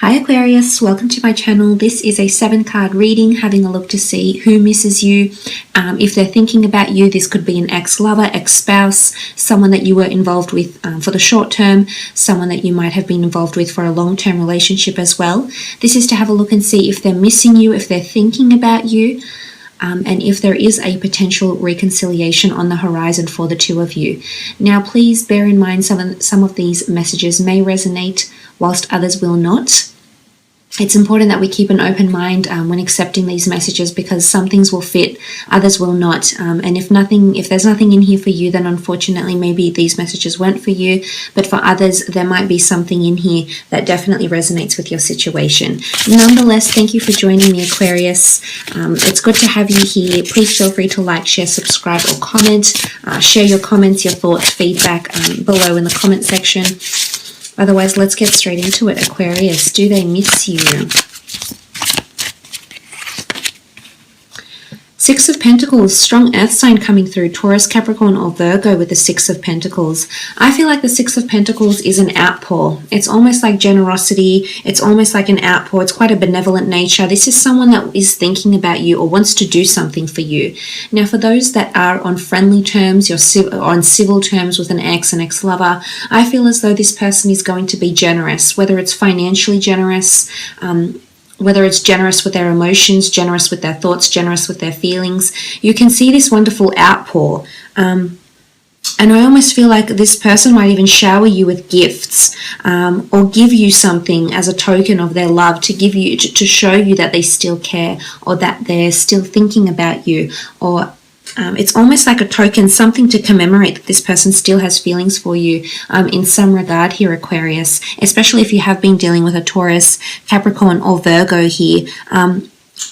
Hi Aquarius, welcome to my channel. This is a 7-card reading, having a look to see who misses you. If they're thinking about you, this could be an ex-lover, ex-spouse, someone that you were involved with for the short term, someone that you might have been involved with for a long-term relationship as well. This is to have a look and see if they're missing you, if they're thinking about you, and if there is a potential reconciliation on the horizon for the two of you. Now, please bear in mind some of these messages may resonate whilst others will not. It's important that we keep an open mind when accepting these messages, because some things will fit, others will not. And if there's nothing in here for you, then unfortunately maybe these messages weren't for you. But for others, there might be something in here that definitely resonates with your situation. Nonetheless, thank you for joining me, Aquarius. It's good to have you here. Please feel free to like, share, subscribe, or comment. Share your comments, your thoughts, feedback below in the comment section. Otherwise, let's get straight into it. Aquarius, do they miss you? Six of Pentacles, strong earth sign coming through, Taurus, Capricorn, or Virgo with the Six of Pentacles. I feel like the Six of Pentacles is an outpour. It's almost like generosity. It's almost like an outpour. It's quite a benevolent nature. This is someone that is thinking about you or wants to do something for you. Now, for those that are on friendly terms, you're on civil terms with an ex-lover, I feel as though this person is going to be generous, whether it's financially generous, whether it's generous with their emotions, generous with their thoughts, generous with their feelings. You can see this wonderful outpour. And I almost feel like this person might even shower you with gifts, or give you something as a token of their love, to give you, to show you that they still care, or that they're still thinking about you, or it's almost like a token, something to commemorate that this person still has feelings for you in some regard here, Aquarius, especially if you have been dealing with a Taurus, Capricorn, or Virgo here.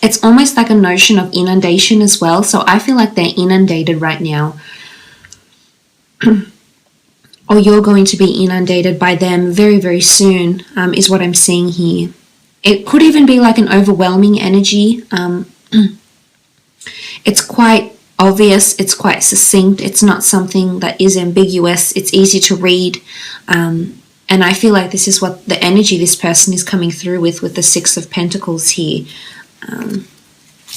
It's almost like a notion of inundation as well. So I feel like they're inundated right now. Or you're going to be inundated by them very, very soon, is what I'm seeing here. It could even be like an overwhelming energy. It's quite obvious, it's quite succinct, it's not something that is ambiguous, it's easy to read, and I feel like this is what the energy this person is coming through with the Six of Pentacles here.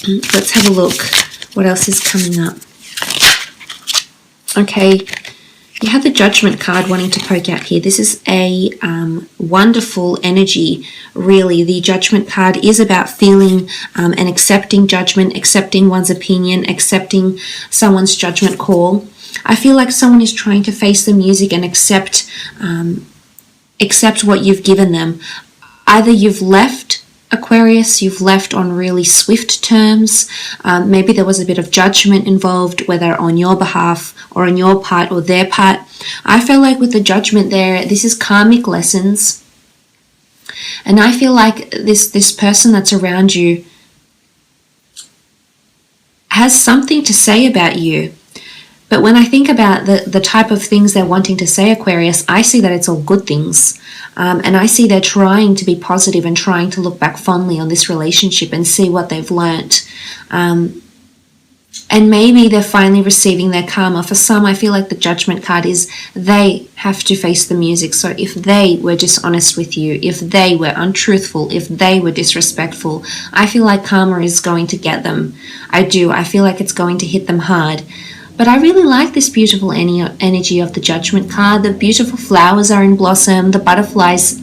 Let's have a look what else is coming up. Okay, you have the Judgment card wanting to poke out here. This is a wonderful energy, really. The Judgment card is about feeling and accepting judgment, accepting one's opinion, accepting someone's judgment call. I feel like someone is trying to face the music and accept what you've given them. Either you've left, Aquarius, you've left on really swift terms. Maybe there was a bit of judgment involved, whether on your behalf or on your part or their part. I feel like with the Judgment there, this is karmic lessons. And I feel like this person that's around you has something to say about you. But when I think about the type of things they're wanting to say, Aquarius, I see that it's all good things. And I see they're trying to be positive and trying to look back fondly on this relationship and see what they've learnt. And maybe they're finally receiving their karma. For some, I feel like the Judgment card is they have to face the music. So if they were dishonest with you, if they were untruthful, if they were disrespectful, I feel like karma is going to get them. I do. I feel like it's going to hit them hard. But I really like this beautiful energy of the Judgment card. The beautiful flowers are in blossom. The butterflies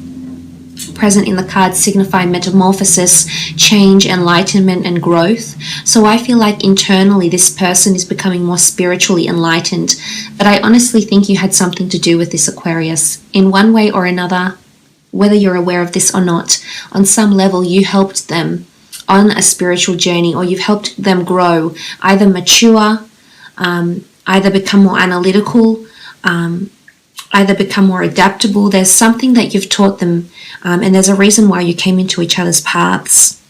present in the card signify metamorphosis, change, enlightenment, and growth. So I feel like internally this person is becoming more spiritually enlightened. But I honestly think you had something to do with this, Aquarius. In one way or another, whether you're aware of this or not, on some level you helped them on a spiritual journey, or you've helped them grow, either mature, either become more analytical, either become more adaptable. There's something that you've taught them, and there's a reason why you came into each other's paths.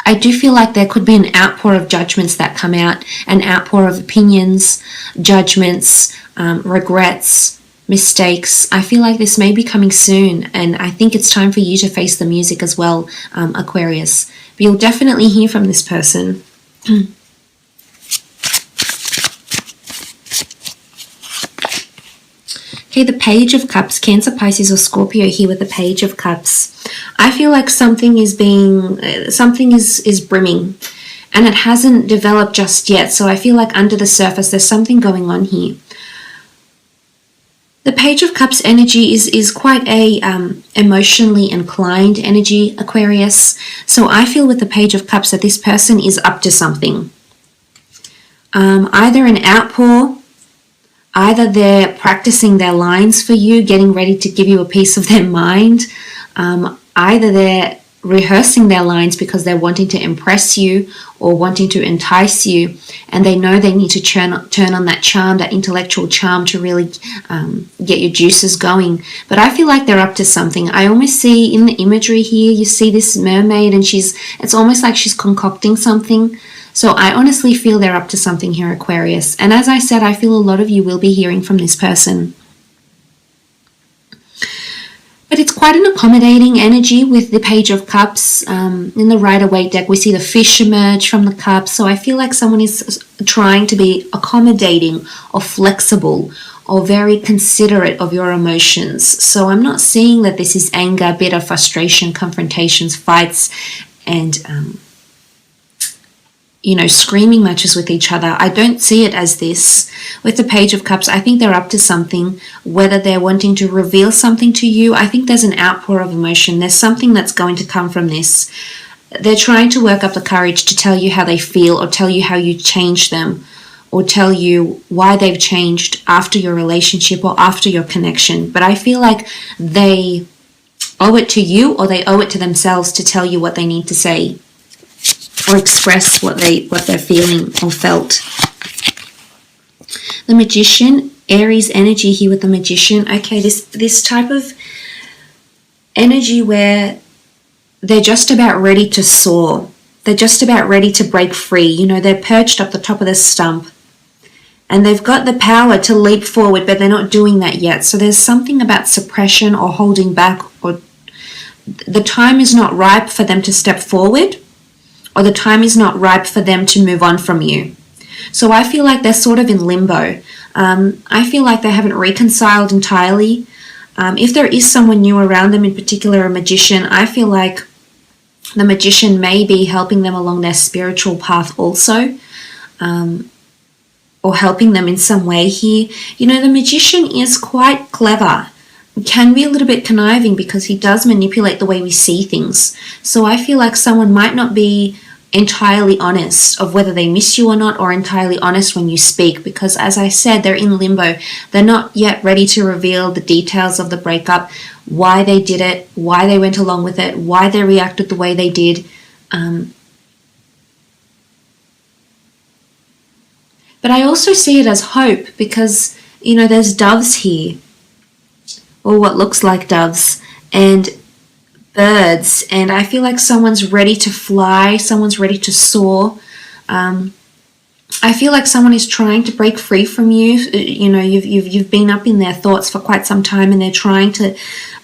I do feel like there could be an outpour of judgments that come out, an outpour of opinions, judgments, regrets, mistakes. I feel like this may be coming soon, and I think it's time for you to face the music as well, Aquarius. But you'll definitely hear from this person. Okay, the Page of Cups, Cancer, Pisces, or Scorpio here with the Page of Cups. I feel like something is brimming, and it hasn't developed just yet. So I feel like under the surface, there's something going on here. The Page of Cups energy is quite a emotionally inclined energy, Aquarius. So I feel with the Page of Cups that this person is up to something. Either an outpour, either they're practicing their lines for you, getting ready to give you a piece of their mind. Either they're rehearsing their lines because they're wanting to impress you or wanting to entice you, and they know they need to turn on that charm, that intellectual charm, to really get your juices going. But I feel like they're up to something. I almost see in the imagery here, you see this mermaid, and it's almost like she's concocting something. So I honestly feel they're up to something here, Aquarius. And as I said, I feel a lot of you will be hearing from this person. But it's quite an accommodating energy with the Page of Cups. In the Rider-Waite deck, we see the fish emerge from the cups. So I feel like someone is trying to be accommodating or flexible or very considerate of your emotions. So I'm not seeing that this is anger, bitter, frustration, confrontations, fights, and screaming matches with each other. I don't see it as this. With the Page of Cups, I think they're up to something, whether they're wanting to reveal something to you. I think there's an outpour of emotion. There's something that's going to come from this. They're trying to work up the courage to tell you how they feel, or tell you how you changed them, or tell you why they've changed after your relationship or after your connection. But I feel like they owe it to you, or they owe it to themselves to tell you what they need to say, or express what they're feeling or felt. The Magician, Aries energy here with the Magician. Okay, this type of energy where they're just about ready to soar. They're just about ready to break free. They're perched up the top of the stump, and they've got the power to leap forward, but they're not doing that yet. So there's something about suppression or holding back, or the time is not ripe for them to step forward, or the time is not ripe for them to move on from you. So I feel like they're sort of in limbo. I feel like they haven't reconciled entirely. If there is someone new around them, in particular a magician, I feel like the magician may be helping them along their spiritual path also, or helping them in some way here. The magician is quite clever. Can be a little bit conniving because he does manipulate the way we see things. So I feel like someone might not be entirely honest of whether they miss you or not, or entirely honest when you speak, because as I said, they're in limbo. They're not yet ready to reveal the details of the breakup, why they did it, why they went along with it, why they reacted the way they did. But I also see it as hope, because there's doves here, or what looks like doves, and birds, and I feel like someone's ready to fly, someone's ready to soar. I feel like someone is trying to break free from you. You've been up in their thoughts for quite some time, and they're trying to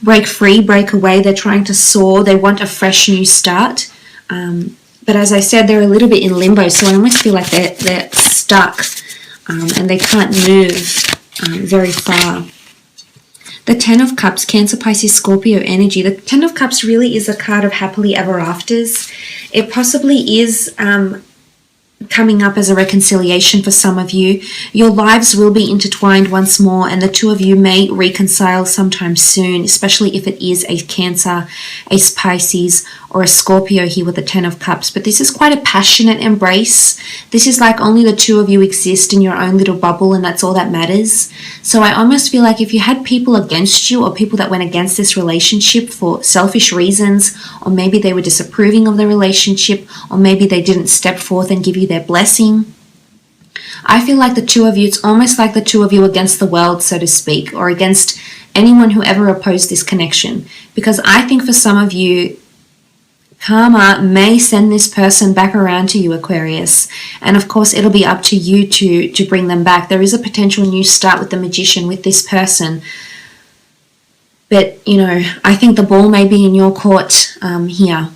break free, break away. They're trying to soar. They want a fresh new start. But as I said, they're a little bit in limbo, so I almost feel like they're stuck, and they can't move very far. The Ten of Cups, Cancer, Pisces, Scorpio energy. The Ten of Cups really is a card of happily ever afters. It possibly is coming up as a reconciliation for some of you. Your lives will be intertwined once more, and the two of you may reconcile sometime soon, especially if it is a Cancer, a Pisces, or a Scorpio here with the Ten of Cups. But this is quite a passionate embrace. This is like only the two of you exist in your own little bubble, and that's all that matters. So I almost feel like if you had people against you, or people that went against this relationship for selfish reasons, or maybe they were disapproving of the relationship, or maybe they didn't step forth and give you their blessing, I feel like the two of you, it's almost like the two of you against the world, so to speak, or against anyone who ever opposed this connection. Because I think for some of you, karma may send this person back around to you, Aquarius. And of course, it'll be up to you to bring them back. There is a potential new start with the Magician, with this person. But, I think the ball may be in your court here.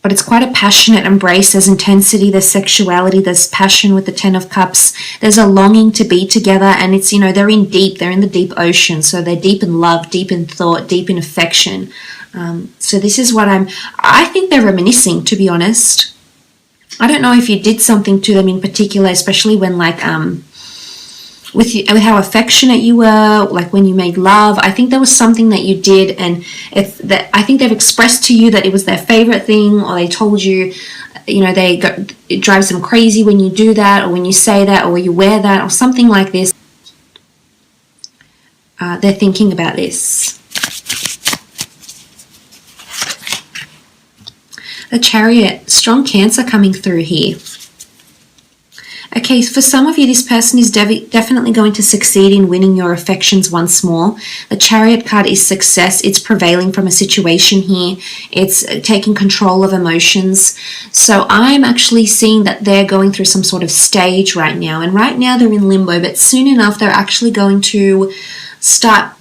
but it's quite a passionate embrace. There's intensity, there's sexuality, there's passion with the Ten of Cups. There's a longing to be together, and it's, they're in the deep ocean. So they're deep in love, deep in thought, deep in affection. So this is what I think they're reminiscing, to be honest. I don't know if you did something to them in particular, especially when with how affectionate you were, like when you made love. I think there was something that you did, and I think they've expressed to you that it was their favorite thing, or they told you, it drives them crazy when you do that, or when you say that, or you wear that, or something like this. They're thinking about this. The Chariot, strong Cancer coming through here. Okay, for some of you, this person is definitely going to succeed in winning your affections once more. The Chariot card is success. It's prevailing from a situation here. It's taking control of emotions. So I'm actually seeing that they're going through some sort of stage right now. And right now they're in limbo, but soon enough they're actually going to start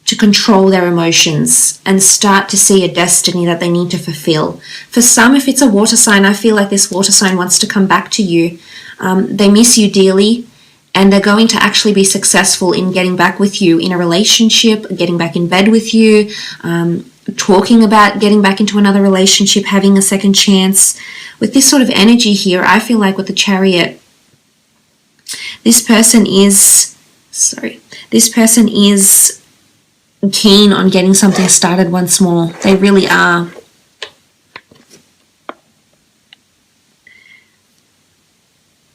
to control their emotions and start to see a destiny that they need to fulfill. For some, if it's a water sign, I feel like this water sign wants to come back to you. They miss you dearly, and they're going to actually be successful in getting back with you in a relationship, getting back in bed with you, talking about getting back into another relationship, having a second chance. With this sort of energy here, I feel like with the Chariot, this person is keen on getting something started once more. They really are.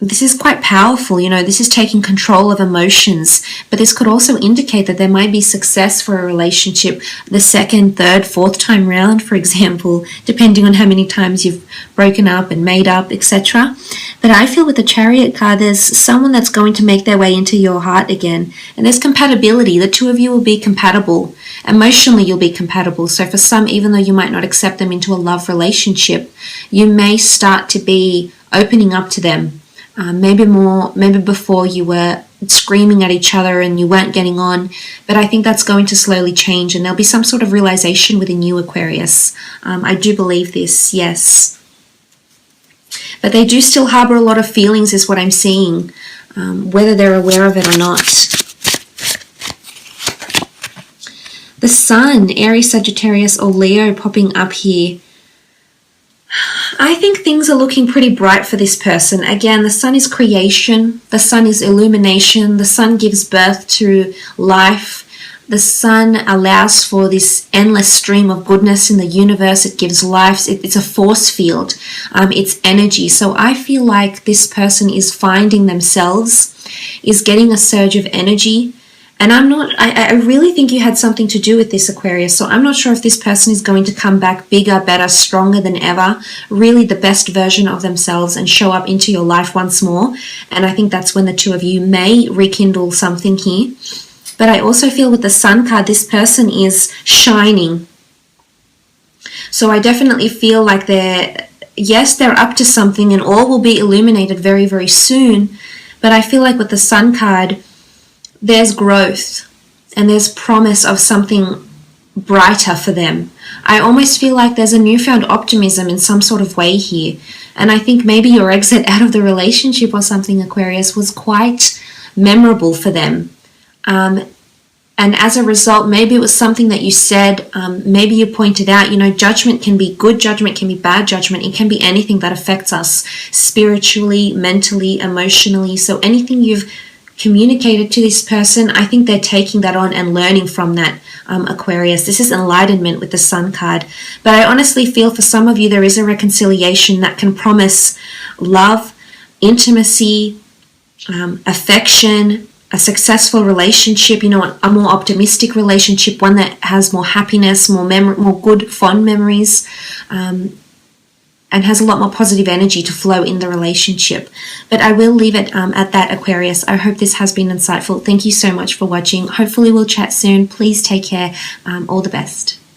This is quite powerful, this is taking control of emotions, but this could also indicate that there might be success for a relationship the second, third, fourth time round, for example, depending on how many times you've broken up and made up, etc. But I feel with the Chariot card, there's someone that's going to make their way into your heart again, and there's compatibility. The two of you will be compatible. Emotionally, you'll be compatible. So for some, even though you might not accept them into a love relationship, you may start to be opening up to them. Maybe before you were screaming at each other and you weren't getting on, but I think that's going to slowly change, and there'll be some sort of realization within you, Aquarius. I do believe this, yes. But they do still harbor a lot of feelings is what I'm seeing, whether they're aware of it or not. The Sun, Aries, Sagittarius, or Leo popping up here. I think things are looking pretty bright for this person. Again, the Sun is creation. The Sun is illumination. The Sun gives birth to life. The Sun allows for this endless stream of goodness in the universe. It gives life. It's a force field. It's energy. So I feel like this person is finding themselves, is getting a surge of energy. And I really think you had something to do with this, Aquarius. So I'm not sure if this person is going to come back bigger, better, stronger than ever, really the best version of themselves, and show up into your life once more. And I think that's when the two of you may rekindle something here. But I also feel with the Sun card, this person is shining. So I definitely feel like they're up to something, and all will be illuminated very, very soon. But I feel like with the Sun card, there's growth and there's promise of something brighter for them. I almost feel like there's a newfound optimism in some sort of way here. And I think maybe your exit out of the relationship or something, Aquarius, was quite memorable for them. And as a result, maybe it was something that you said, maybe you pointed out, judgment can be good judgment, can be bad judgment. It can be anything that affects us spiritually, mentally, emotionally. So anything you've communicated to this person, I think they're taking that on and learning from that, Aquarius. This is enlightenment with the Sun card. But I honestly feel for some of you there is a reconciliation that can promise love, intimacy, affection, a successful relationship, a more optimistic relationship, one that has more happiness, more good, fond memories, and has a lot more positive energy to flow in the relationship. But I will leave it at that, Aquarius. I hope this has been insightful. Thank you so much for watching. Hopefully we'll chat soon. Please take care. All the best.